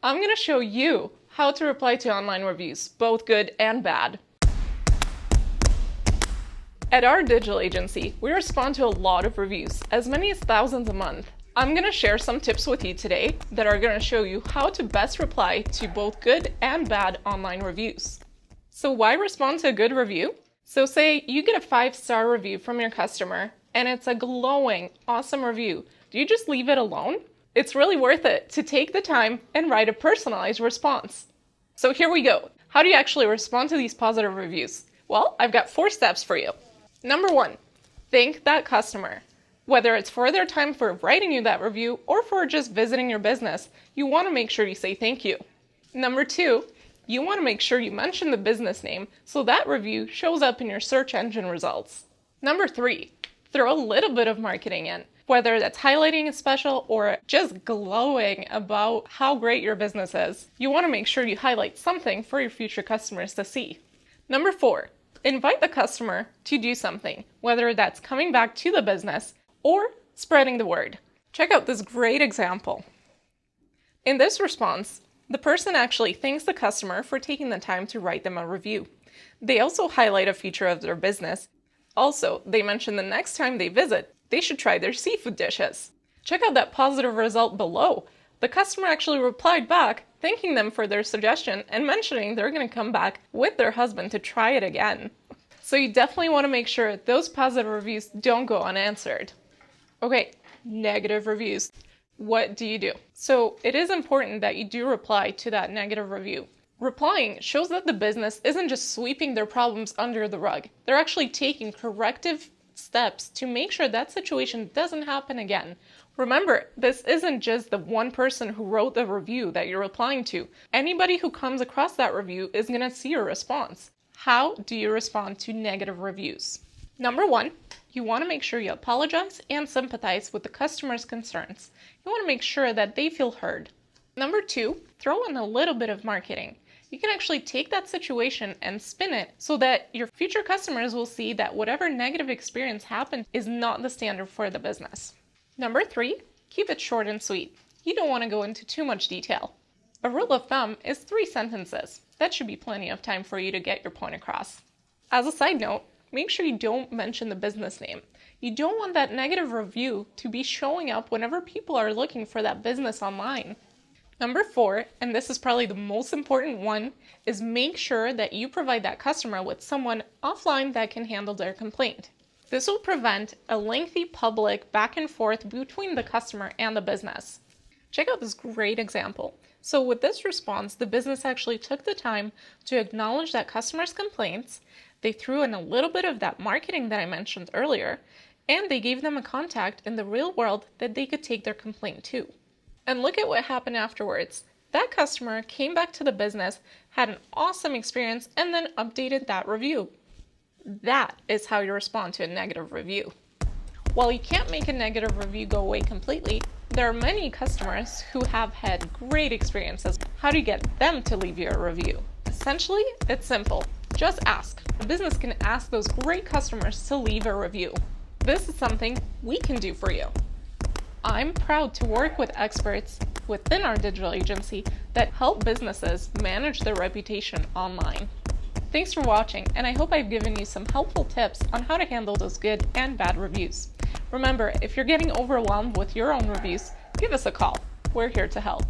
I'm going to show you how to reply to online reviews, both good and bad. At our digital agency, we respond to a lot of reviews, as many as thousands a month. I'm going to share some tips with you today that are going to show you how to best reply to both good and bad online reviews. So why respond to a good review? So say you get a 5-star review from your customer and it's a glowing, awesome review. Do you just leave it alone? It's really worth it to take the time and write a personalized response. So here we go. How do you actually respond to these positive reviews? Well, I've got 4 steps for you. Number 1, thank that customer. Whether it's for their time for writing you that review or for just visiting your business, you want to make sure you say thank you. Number 2, you want to make sure you mention the business name so that review shows up in your search engine results. Number 3, throw a little bit of marketing in, whether that's highlighting a special or just glowing about how great your business is. You want to make sure you highlight something for your future customers to see. Number 4, invite the customer to do something, whether that's coming back to the business or spreading the word. Check out this great example. In this response, the person actually thanks the customer for taking the time to write them a review. They also highlight a feature of their business. Also, they mention the next time they visit, they should try their seafood dishes. Check out that positive result below. The customer actually replied back, thanking them for their suggestion and mentioning they're going to come back with their husband to try it again. So you definitely want to make sure those positive reviews don't go unanswered. Okay, negative reviews. What do you do? So it is important that you do reply to that negative review. Replying shows that the business isn't just sweeping their problems under the rug. They're actually taking corrective steps to make sure that situation doesn't happen again. Remember, this isn't just the one person who wrote the review that you're replying to. Anybody who comes across that review is going to see your response. How do you respond to negative reviews? Number 1, you want to make sure you apologize and sympathize with the customer's concerns. You want to make sure that they feel heard. Number 2, throw in a little bit of marketing. You can actually take that situation and spin it so that your future customers will see that whatever negative experience happened is not the standard for the business. Number 3, keep it short and sweet. You don't want to go into too much detail. A rule of thumb is 3 sentences. That should be plenty of time for you to get your point across. As a side note, make sure you don't mention the business name. You don't want that negative review to be showing up whenever people are looking for that business online. Number 4, and this is probably the most important one, is make sure that you provide that customer with someone offline that can handle their complaint. This will prevent a lengthy public back and forth between the customer and the business. Check out this great example. So with this response, the business actually took the time to acknowledge that customer's complaints. They threw in a little bit of that marketing that I mentioned earlier, and they gave them a contact in the real world that they could take their complaint to. And look at what happened afterwards. That customer came back to the business, had an awesome experience, and then updated that review. That is how you respond to a negative review. While you can't make a negative review go away completely, there are many customers who have had great experiences. How do you get them to leave you a review? Essentially, it's simple. Just ask. The business can ask those great customers to leave a review. This is something we can do for you. I'm proud to work with experts within our digital agency that help businesses manage their reputation online. Thanks for watching, and I hope I've given you some helpful tips on how to handle those good and bad reviews. Remember, if you're getting overwhelmed with your own reviews, give us a call. We're here to help.